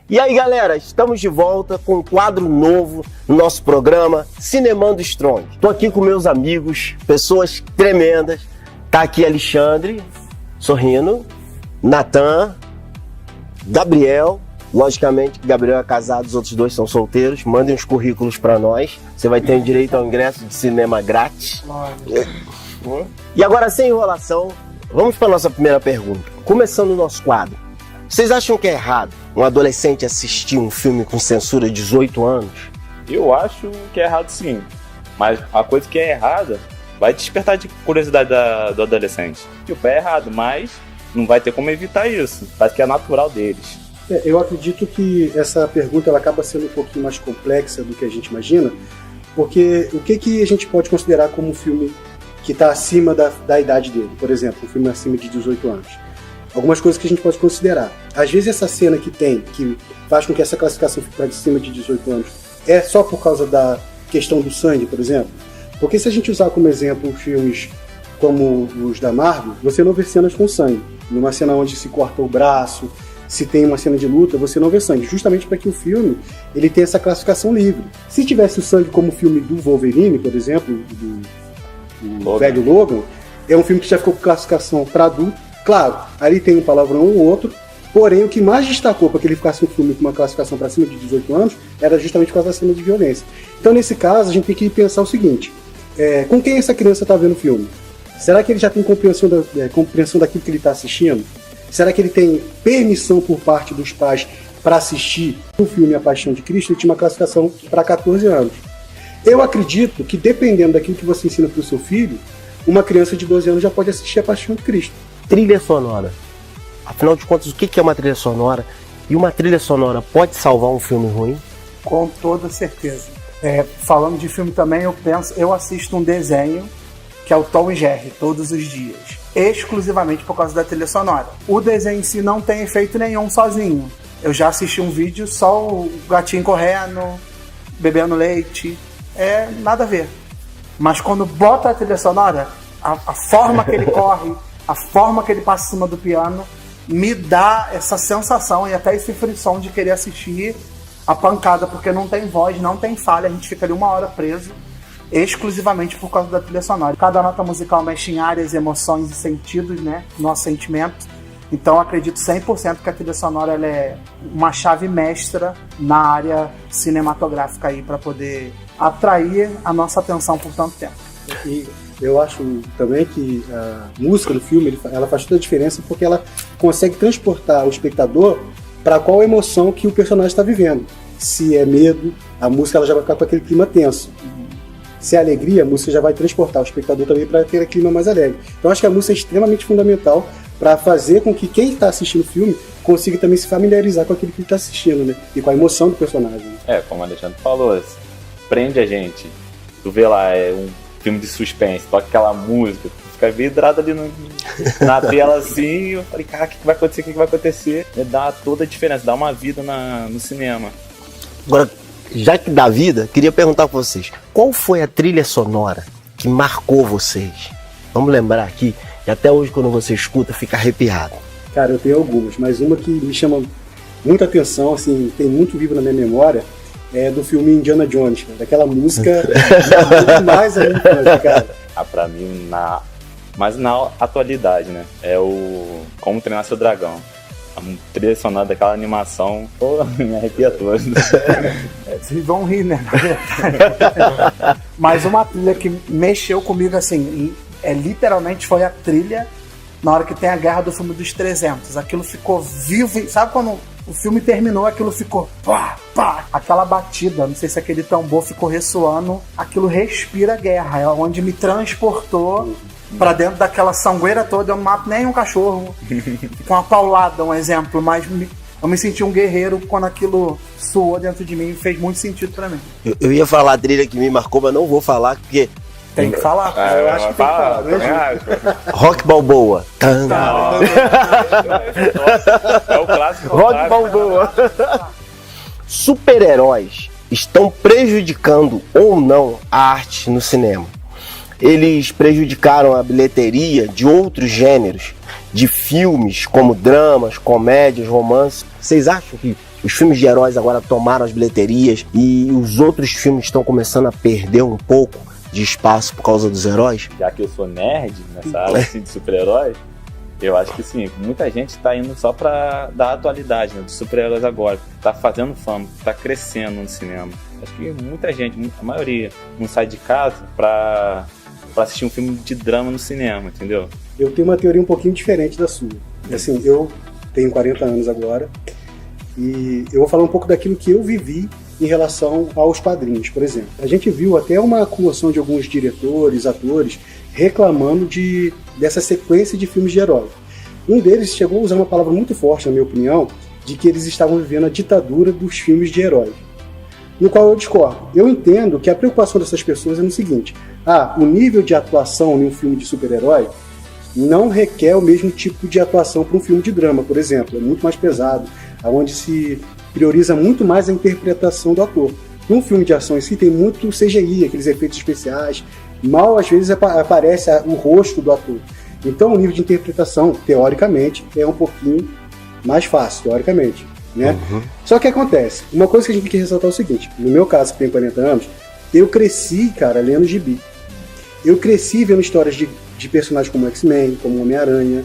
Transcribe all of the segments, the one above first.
E aí, galera, estamos de volta com um quadro novo no nosso programa Cinemando Strong. Estou aqui com meus amigos, pessoas tremendas. Tá aqui Alexandre, sorrindo, Natan, Gabriel. Logicamente, Gabriel é casado, os outros dois são solteiros. Mandem os currículos para nós. Você vai ter direito ao ingresso de cinema grátis. E agora, sem enrolação, vamos para a nossa primeira pergunta. Começando o nosso quadro. Vocês acham que é errado um adolescente assistir um filme com censura de 18 anos? Eu acho que é errado sim, mas a coisa que é errada vai despertar de curiosidade do adolescente. Tipo, é errado, mas não vai ter como evitar isso, parece que é natural deles. Eu acredito que essa pergunta ela acaba sendo um pouquinho mais complexa do que a gente imagina, porque o que a gente pode considerar como um filme que está acima da idade dele? Por exemplo, um filme acima de 18 anos. Algumas coisas que a gente pode considerar. Às vezes essa cena que faz com que essa classificação fique para cima de 18 anos, é só por causa da questão do sangue, por exemplo? Porque se a gente usar como exemplo filmes como os da Marvel, você não vê cenas com sangue. Numa cena onde se corta o braço, se tem uma cena de luta, você não vê sangue. Justamente para que o filme ele tenha essa classificação livre. Se tivesse o sangue como o filme do Wolverine, por exemplo, do velho Logan, é um filme que já ficou com classificação para adulto. Claro, ali tem um palavrão ou outro, porém o que mais destacou para que ele ficasse um filme com uma classificação para cima de 18 anos era justamente por causa da cena de violência. Então nesse caso a gente tem que pensar o seguinte, com quem essa criança está vendo o filme? Será que ele já tem compreensão daquilo que ele está assistindo? Será que ele tem permissão por parte dos pais para assistir o filme A Paixão de Cristo? Ele tinha uma classificação para 14 anos. Eu acredito que dependendo daquilo que você ensina para o seu filho, uma criança de 12 anos já pode assistir A Paixão de Cristo. Trilha sonora. Afinal de contas, o que é uma trilha sonora? E uma trilha sonora pode salvar um filme ruim? Com toda certeza. Falando de filme também, eu assisto um desenho que é o Tom e Jerry, todos os dias. Exclusivamente por causa da trilha sonora. O desenho em si não tem efeito nenhum sozinho. Eu já assisti um vídeo só o gatinho correndo, bebendo leite. Nada a ver. Mas quando bota a trilha sonora, a forma que ele corre, a forma que ele passa em cima do piano, me dá essa sensação e até esse frisson de querer assistir a pancada, porque não tem voz, não tem falha, a gente fica ali 1 hora preso, exclusivamente por causa da trilha sonora. Cada nota musical mexe em áreas, emoções e sentidos, né? Nosso sentimento. Então acredito 100% que a trilha sonora ela é uma chave mestra na área cinematográfica aí para poder atrair a nossa atenção por tanto tempo. E eu acho também que a música do filme ela faz toda a diferença porque ela consegue transportar o espectador para qual emoção que o personagem está vivendo. Se é medo, a música ela já vai ficar com aquele clima tenso. Se é alegria, a música já vai transportar o espectador também para aquele clima mais alegre. Então acho que a música é extremamente fundamental para fazer com que quem está assistindo o filme consiga também se familiarizar com aquilo que ele está assistindo, né? E com a emoção do personagem. Como o Alexandre falou, prende a gente. Tu vê lá, um filme de suspense, toca aquela música, tu fica vidrado ali na tela assim, eu falei, cara, o que vai acontecer, o que vai acontecer? Dá toda a diferença, dá uma vida no cinema. Agora, já que dá vida, queria perguntar pra vocês, qual foi a trilha sonora que marcou vocês? Vamos lembrar aqui, e até hoje quando você escuta, fica arrepiado. Cara, eu tenho algumas, mas uma que me chama muita atenção, assim, tem muito vivo na minha memória, é do filme Indiana Jones, cara. Daquela música demais a minha infância, cara. Pra mim, mas na atualidade, né? É o Como Treinar Seu Dragão. A trilha sonora daquela animação, me arrepia todo. Vocês vão rir, né? Mas uma trilha que mexeu comigo, assim, literalmente foi a trilha na hora que tem a Guerra do Filme dos 300. Aquilo ficou vivo, sabe quando o filme terminou, aquilo ficou pá, pá, aquela batida, não sei se aquele tambor ficou ressoando, aquilo respira guerra, é onde me transportou pra dentro daquela sangueira toda. Eu não mato nem um cachorro com uma paulada, um exemplo, mas eu me senti um guerreiro quando aquilo soou dentro de mim e fez muito sentido pra mim. Eu ia falar a trilha que me marcou, mas não vou falar, porque tem que falar. Eu acho que tem que falar. Rock Balboa. É o clássico. Rock Balboa. Super-heróis estão prejudicando ou não a arte no cinema? Eles prejudicaram a bilheteria de outros gêneros, de filmes como dramas, comédias, romances. Vocês acham que Os filmes de heróis agora tomaram as bilheterias e os outros filmes estão começando a perder um pouco de espaço por causa dos heróis? Já que eu sou nerd nessa área assim, de super-heróis, eu acho que sim, muita gente tá indo só pra dar atualidade, né, dos super-heróis agora, tá fazendo fama, tá crescendo no cinema. Acho que muita gente, a maioria, não sai de casa pra assistir um filme de drama no cinema, entendeu? Eu tenho uma teoria um pouquinho diferente da sua. Assim, eu tenho 40 anos agora e eu vou falar um pouco daquilo que eu vivi em relação aos quadrinhos, por exemplo. A gente viu até uma comoção de alguns diretores, atores, reclamando dessa sequência de filmes de herói. Um deles chegou a usar uma palavra muito forte, na minha opinião, de que eles estavam vivendo a ditadura dos filmes de herói. No qual eu discordo. Eu entendo que a preocupação dessas pessoas é no seguinte: o nível de atuação em um filme de super-herói não requer o mesmo tipo de atuação para um filme de drama, por exemplo. É muito mais pesado, onde se prioriza muito mais a interpretação do ator. Num filme de ação em si tem muito CGI, aqueles efeitos especiais, mal às vezes aparece o rosto do ator. Então o nível de interpretação, teoricamente, é um pouquinho mais fácil, teoricamente, né? Uhum. Só que acontece, uma coisa que a gente tem que ressaltar é o seguinte: no meu caso, que tenho 40 anos, eu cresci, cara, lendo gibi. Eu cresci vendo histórias de personagens como X-Men, como Homem-Aranha,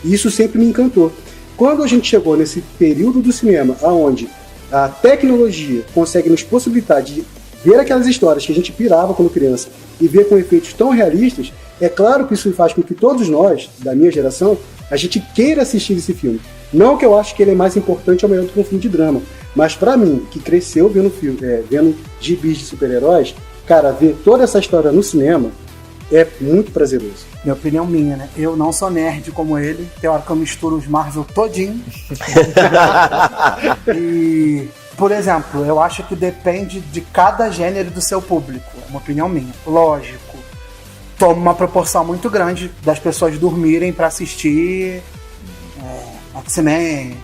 e isso sempre me encantou. Quando a gente chegou nesse período do cinema, onde a tecnologia consegue nos possibilitar de ver aquelas histórias que a gente pirava quando criança e ver com efeitos tão realistas, é claro que isso faz com que todos nós, da minha geração, a gente queira assistir esse filme. Não que eu acho que ele é mais importante ou melhor do que um filme de drama, mas pra mim, que cresceu vendo gibis de super-heróis, cara, ver toda essa história no cinema é muito prazeroso. Minha opinião minha, né? Eu não sou nerd como ele. Tem hora que eu misturo os Marvel todinho. E, por exemplo, eu acho que depende de cada gênero do seu público. É uma opinião minha. Lógico. Toma uma proporção muito grande das pessoas dormirem pra assistir X-Men,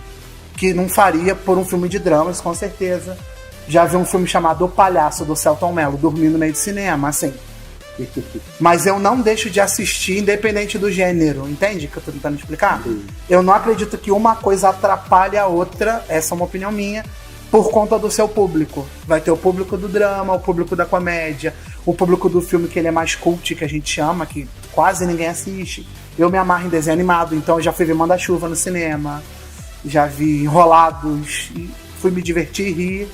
que não faria por um filme de dramas, com certeza. Já vi um filme chamado O Palhaço, do Selton Mello, dormir no meio do cinema, assim. Mas eu não deixo de assistir independente do gênero, entende o que eu tô tentando explicar? Eu não acredito que uma coisa atrapalhe a outra, essa é uma opinião minha, por conta do seu público. Vai ter o público do drama, o público da comédia, o público do filme que ele é mais cult, que a gente chama, que quase ninguém assiste. Eu me amarro em desenho animado, então eu já fui ver Manda-Chuva no cinema, já vi Enrolados, fui me divertir e rir.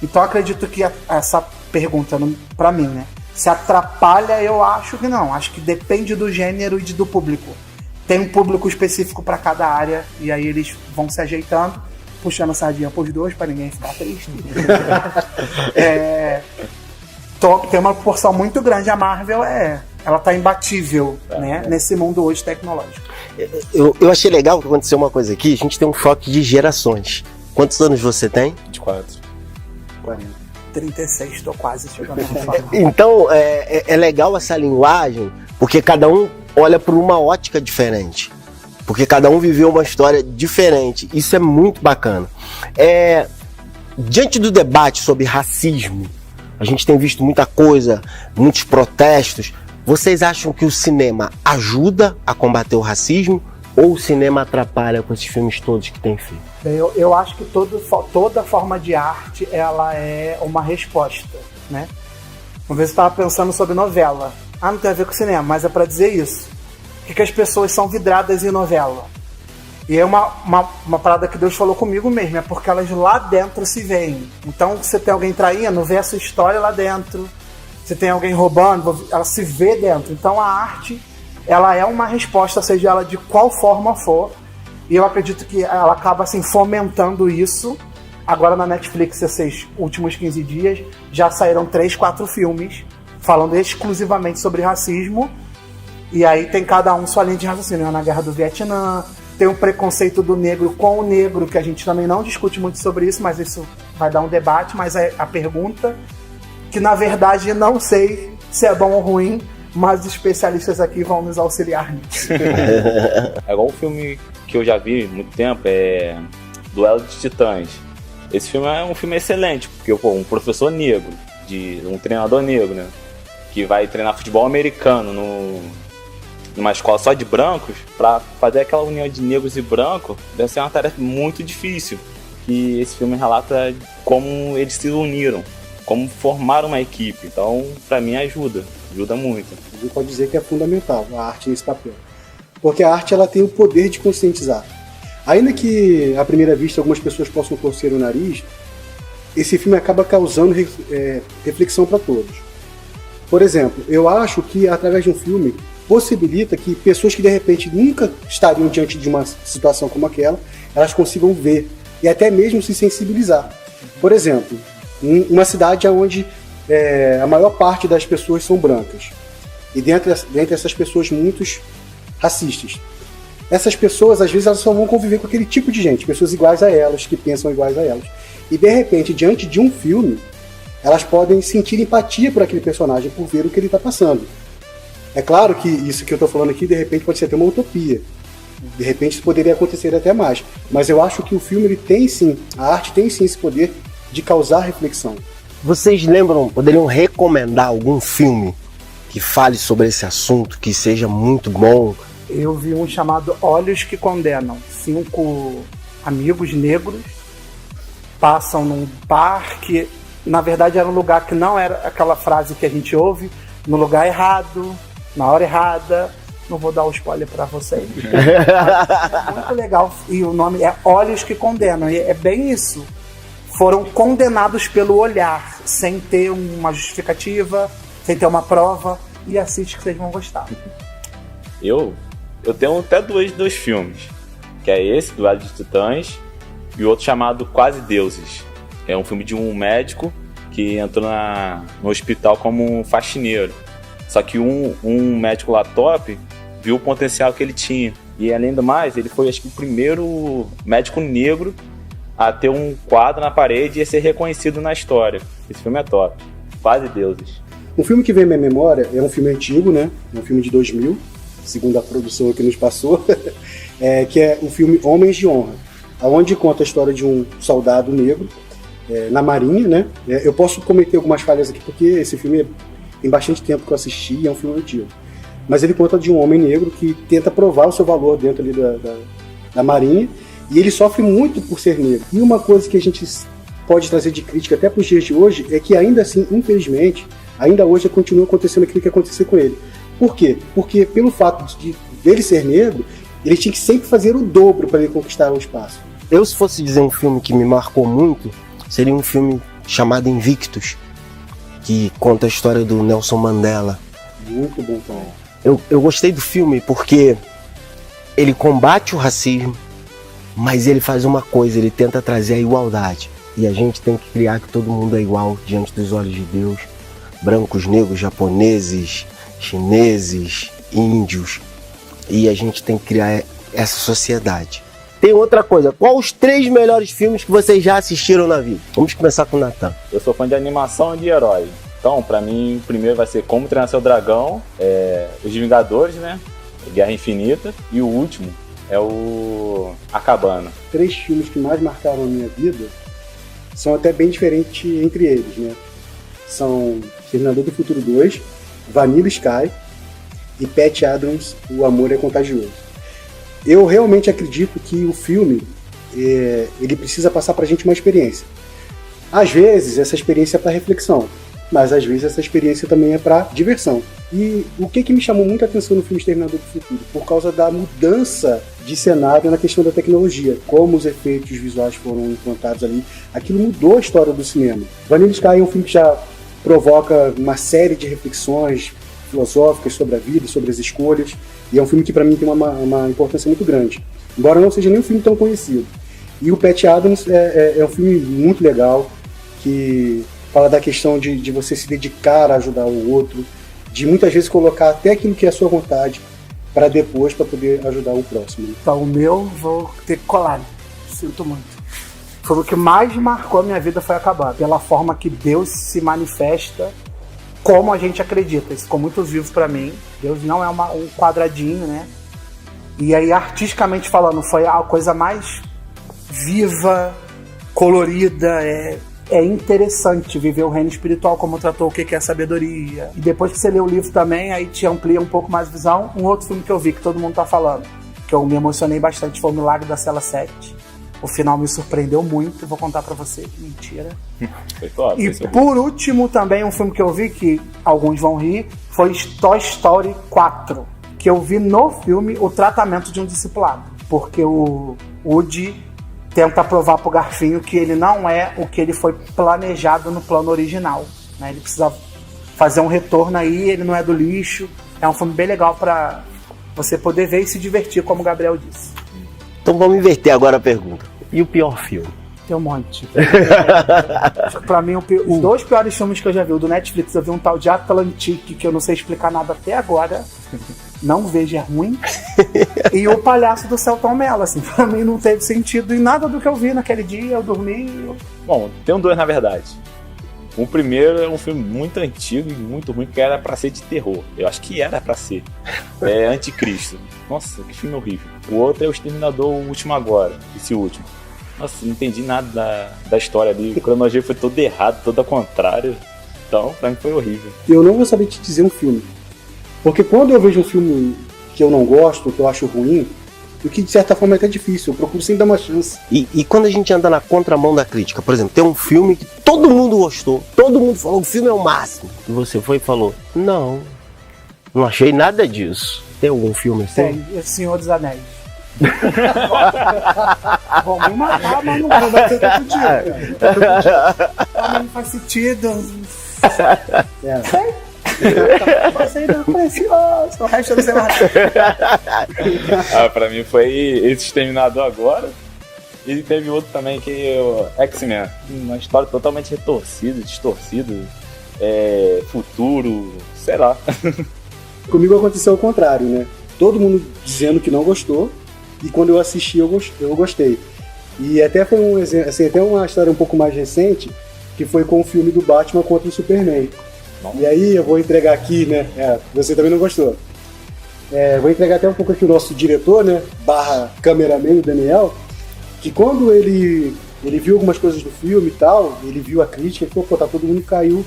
Então eu acredito que essa pergunta, pra mim, né? Se atrapalha, eu acho que não. Acho que depende do gênero e do público. Tem um público específico para cada área e aí eles vão se ajeitando, puxando a sardinha pros dois para ninguém ficar triste. Tem uma proporção muito grande. A Marvel ela tá imbatível, né? Nesse mundo hoje tecnológico. Eu achei legal que aconteceu uma coisa aqui. A gente tem um choque de gerações. Quantos anos você tem? 24. 40. 36, tô quase chegando. Então, é legal essa linguagem, porque cada um olha por uma ótica diferente. Porque cada um viveu uma história diferente. Isso é muito bacana. Diante do debate sobre racismo, a gente tem visto muita coisa, muitos protestos. Vocês acham que o cinema ajuda a combater o racismo ou o cinema atrapalha com esses filmes todos que tem feito? Eu acho que toda forma de arte ela é uma resposta, né? Uma vez eu estava pensando sobre novela. Não tem a ver com cinema, mas é para dizer isso. Por que as pessoas são vidradas em novela? E é uma parada que Deus falou comigo mesmo, é porque elas lá dentro se veem. Então, se você tem alguém traindo, vê a sua história lá dentro. Se tem alguém roubando, ela se vê dentro. Então, a arte, ela é uma resposta, seja ela de qual forma for. E eu acredito que ela acaba assim, fomentando isso. Agora na Netflix, esses últimos 15 dias, já saíram 3, 4 filmes falando exclusivamente sobre racismo. E aí tem cada um sua linha de raciocínio. Na Guerra do Vietnã, tem o preconceito do negro com o negro, que a gente também não discute muito sobre isso, mas isso vai dar um debate. Mas a pergunta, que na verdade não sei se é bom ou ruim, mas os especialistas aqui vão nos auxiliar nisso. É igual um filme que eu já vi há muito tempo, Duelo de Titãs. Esse filme é um filme excelente, porque um professor negro, um treinador negro, né, que vai treinar futebol americano numa escola só de brancos, pra fazer aquela união de negros e brancos, deve ser uma tarefa muito difícil. que esse filme relata como eles se uniram, como formaram uma equipe. Então, pra mim, ajuda muito. A gente pode dizer que é fundamental a arte nesse papel. Porque a arte ela tem o poder de conscientizar. Ainda que, à primeira vista, algumas pessoas possam torcer o nariz, esse filme acaba causando reflexão para todos. Por exemplo, eu acho que, através de um filme, possibilita que pessoas que, de repente, nunca estariam diante de uma situação como aquela, elas consigam ver e até mesmo se sensibilizar. Por exemplo, uma cidade onde a maior parte das pessoas são brancas. E dentre essas pessoas, muitos racistas. Essas pessoas, às vezes, elas só vão conviver com aquele tipo de gente, pessoas iguais a elas, que pensam iguais a elas. E, de repente, diante de um filme, elas podem sentir empatia por aquele personagem, por ver o que ele está passando. É claro que isso que eu estou falando aqui, de repente, pode ser até uma utopia. De repente, isso poderia acontecer até mais. Mas eu acho que o filme, ele tem sim, a arte tem sim esse poder de causar reflexão. Vocês poderiam recomendar algum filme que fale sobre esse assunto, que seja muito bom? Eu vi um chamado Olhos que Condenam. 5 amigos negros passam num parque. Na verdade, era um lugar que não era aquela frase que a gente ouve, no lugar errado, na hora errada. Não vou dar o spoiler pra vocês. É muito legal. E o nome é Olhos que Condenam. E é bem isso. Foram condenados pelo olhar, sem ter uma justificativa, sem ter uma prova. E assiste que vocês vão gostar. Eu tenho até dois filmes. Que é esse, Duelo de Titãs, e o outro chamado Quase Deuses. É um filme de um médico que entrou no hospital como um faxineiro. Só que um médico lá top viu o potencial que ele tinha. E além do mais, ele foi, acho que, o primeiro médico negro a ter um quadro na parede e a ser reconhecido na história. Esse filme é top. Quase Deuses. Um filme que vem à minha memória é um filme antigo, né? É um filme de 2000, segundo a produção que nos passou, que é o filme Homens de Honra, onde conta a história de um soldado negro na Marinha, né? Eu posso cometer algumas falhas aqui porque esse filme tem bastante tempo que eu assisti e é um filme antigo. Mas ele conta de um homem negro que tenta provar o seu valor dentro ali da Marinha, e ele sofre muito por ser negro. E uma coisa que a gente pode trazer de crítica até para os dias de hoje é que ainda assim, infelizmente, ainda hoje continua acontecendo aquilo que aconteceu com ele. Por quê? Porque pelo fato dele ser negro, ele tinha que sempre fazer o dobro para ele conquistar o espaço. Eu, se fosse dizer um filme que me marcou muito, seria um filme chamado Invictus, que conta a história do Nelson Mandela. Muito bom também. Eu gostei do filme porque ele combate o racismo, mas ele faz uma coisa, ele tenta trazer a igualdade. E a gente tem que criar que todo mundo é igual diante dos olhos de Deus. Brancos, negros, japoneses, chineses, índios. E a gente tem que criar essa sociedade. Tem outra coisa, qual os 3 melhores filmes que vocês já assistiram na vida? Vamos começar com o Natan. Eu sou fã de animação e de herói. Então, pra mim, o primeiro vai ser Como Treinar Seu Dragão, Os Vingadores, né? Guerra Infinita. E o último é o A Cabana. 3 filmes que mais marcaram a minha vida são até bem diferentes entre eles, né? São Terminador do Futuro 2, Vanilla Sky e Patch Adams, O Amor é Contagioso. Eu realmente acredito que o filme ele precisa passar pra gente uma experiência. Às vezes, essa experiência é para reflexão, mas às vezes essa experiência também é para diversão. E o que me chamou muita atenção no filme Exterminador do Futuro? Por causa da mudança de cenário na questão da tecnologia, como os efeitos visuais foram implantados ali, aquilo mudou a história do cinema. Vanilla Sky é um filme que já provoca uma série de reflexões filosóficas sobre a vida, sobre as escolhas, e é um filme que para mim tem uma importância muito grande, embora não seja nem um filme tão conhecido. E o Patch Adams é um filme muito legal, que fala da questão de você se dedicar a ajudar o outro, de muitas vezes colocar até aquilo que é a sua vontade para depois, para poder ajudar o próximo. Então o meu vou ter que colar, sinto muito. Foi o que mais marcou a minha vida, foi acabar pela forma que Deus se manifesta como a gente acredita. Isso ficou muito vivo pra mim. Deus não é um quadradinho, né? E aí, artisticamente falando, foi a coisa mais viva, colorida, é interessante viver o reino espiritual, como tratou o que é a sabedoria. E depois que você lê o livro também, aí te amplia um pouco mais a visão. Um outro filme que eu vi, que todo mundo tá falando, que eu me emocionei bastante, foi O Milagre da Cela 7. O final me surpreendeu muito, vou contar pra você. Mentira. Foi top. E por último, também um filme que eu vi, que alguns vão rir, foi Toy Story 4. Que eu vi no filme o tratamento de um discipulado. Porque o Woody tenta provar pro Garfinho que ele não é o que ele foi planejado no plano original, né? Ele precisa fazer um retorno aí, ele não é do lixo. É um filme bem legal pra você poder ver e se divertir, como o Gabriel disse. Então vamos inverter agora a pergunta. E o pior filme? Tem um monte. Acho que pra mim, os 2 piores filmes que eu já vi, o do Netflix, eu vi um tal de Atlantique, que eu não sei explicar nada até agora. Não vejo, é ruim. E o Palhaço do Selton Mello, assim, pra mim não teve sentido em nada do que eu vi naquele dia, eu dormi. Bom, tem 2 na verdade. O primeiro é um filme muito antigo e muito ruim, que era pra ser de terror. Eu acho que era pra ser. É Anticristo. Nossa, que filme horrível. O outro é o Exterminador, o último agora. Esse último. Nossa, não entendi nada da história ali. O cronologia foi todo errado, todo ao contrário. Então, pra mim foi horrível. Eu não vou saber te dizer um filme. Porque quando eu vejo um filme que eu não gosto, que eu acho ruim, o que de certa forma é até difícil, eu procuro sempre dar uma chance. E quando a gente anda na contramão da crítica, por exemplo, tem um filme que todo mundo gostou, todo mundo falou, o filme é o máximo. E você foi e falou, não achei nada disso. Tem algum filme assim? Tem, Senhor dos Anéis. Vão me matar, mas não vai ser todo dia. Mas não faz sentido. Você não é precioso. O resto eu não sei mais. Pra mim foi esse Exterminador agora. E teve outro também que é o X-Men. Uma história totalmente retorcida, distorcida. Futuro, sei lá. Comigo aconteceu o contrário, né? Todo mundo dizendo que não gostou. E quando eu assisti, eu gostei. E até foi um exemplo, assim, até uma história um pouco mais recente, que foi com o filme do Batman contra o Superman. E aí eu vou entregar aqui, né? Você também não gostou. Vou entregar até um pouco aqui o nosso diretor, né? / cameraman, o Daniel, que quando ele viu algumas coisas do filme e tal, ele viu a crítica e falou, pô, tá todo mundo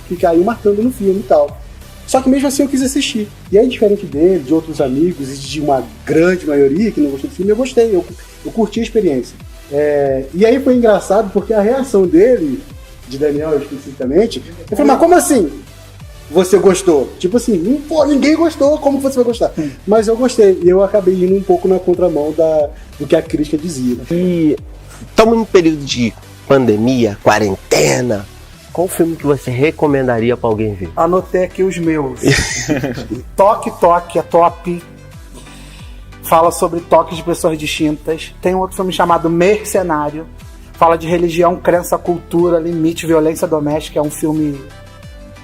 que caiu marcando no filme e tal. Só que mesmo assim eu quis assistir. E aí, diferente dele, de outros amigos e de uma grande maioria que não gostou do filme, eu gostei, eu curti a experiência. E aí foi engraçado porque a reação dele, de Daniel especificamente, eu falei, mas como assim? Você gostou? Tipo assim, pô, ninguém gostou, como você vai gostar? Mas eu gostei, e eu acabei indo um pouco na contramão do que a crítica dizia. E estamos em período de pandemia, quarentena. Qual filme que você recomendaria pra alguém ver? Anotei aqui os meus. Toque é top. Fala sobre toques de pessoas distintas. Tem um outro filme chamado Mercenário. Fala de religião, crença, cultura, limite, violência doméstica. É um filme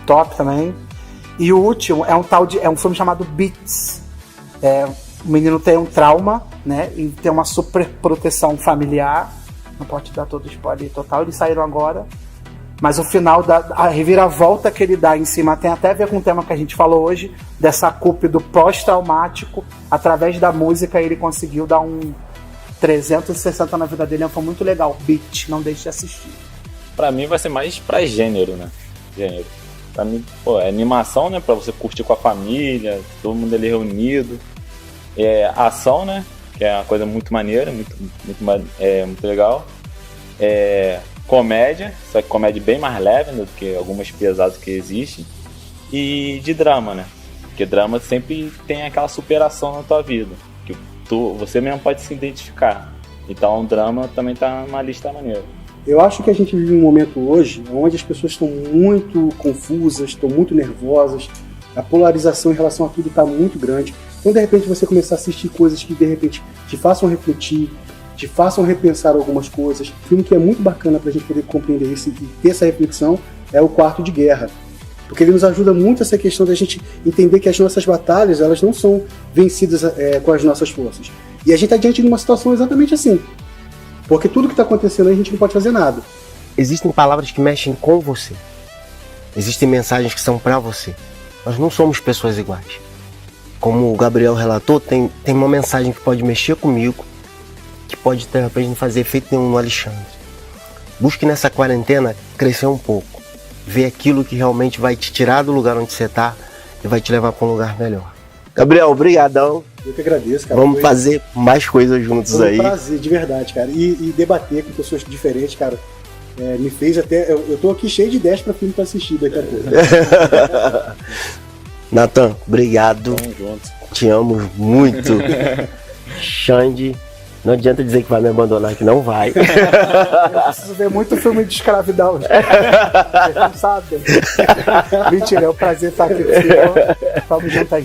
top também. E o último é um filme chamado Beats. O menino tem um trauma, né? E tem uma super proteção familiar. Não pode dar todo o spoiler total. Eles saíram agora. Mas o final, a reviravolta que ele dá em cima tem até a ver com o tema que a gente falou hoje, dessa culpa do pós-traumático. Através da música ele conseguiu dar um 360 na vida dele. Foi muito legal. Beat, não deixe de assistir. Pra mim vai ser mais pra gênero, né? Gênero. Pra mim, é animação, né? Pra você curtir com a família, todo mundo ali reunido. Ação, né? Que é uma coisa muito maneira, muito legal. Comédia, só que comédia bem mais leve, né, do que algumas pesadas que existem. E de drama, né? Porque drama sempre tem aquela superação na tua vida, que você mesmo pode se identificar. Então o drama também tá numa lista maneira. Eu acho que a gente vive um momento hoje onde as pessoas estão muito confusas, estão muito nervosas, a polarização em relação a tudo está muito grande. Então de repente você começar a assistir coisas que de repente te façam refletir, te façam repensar algumas coisas. Um filme que é muito bacana para a gente poder compreender isso e ter essa reflexão é o Quarto de Guerra. Porque ele nos ajuda muito essa questão da gente entender que as nossas batalhas, elas não são vencidas com as nossas forças. E a gente está diante de uma situação exatamente assim. Porque tudo que está acontecendo aí a gente não pode fazer nada. Existem palavras que mexem com você. Existem mensagens que são para você. Nós não somos pessoas iguais. Como o Gabriel relatou, tem uma mensagem que pode mexer comigo, que pode, de repente, não fazer efeito nenhum no Alexandre. Busque nessa quarentena crescer um pouco. Ver aquilo que realmente vai te tirar do lugar onde você está e vai te levar para um lugar melhor. Gabriel, obrigadão. Eu que agradeço, cara. Vamos fazer mais coisas juntos Foi um aí. prazer, de verdade, cara. E debater com pessoas diferentes, cara, me fez até... Eu tô aqui cheio de ideias pra filme pra assistir daqui a pouco. Natan, obrigado. Tamo junto. Te amo muito. Xande, não adianta dizer que vai me abandonar, que não vai. Eu preciso ver muito filme de escravidão. Vocês não sabem. Mentira, é um prazer estar aqui com o senhor. Tamo junto aí.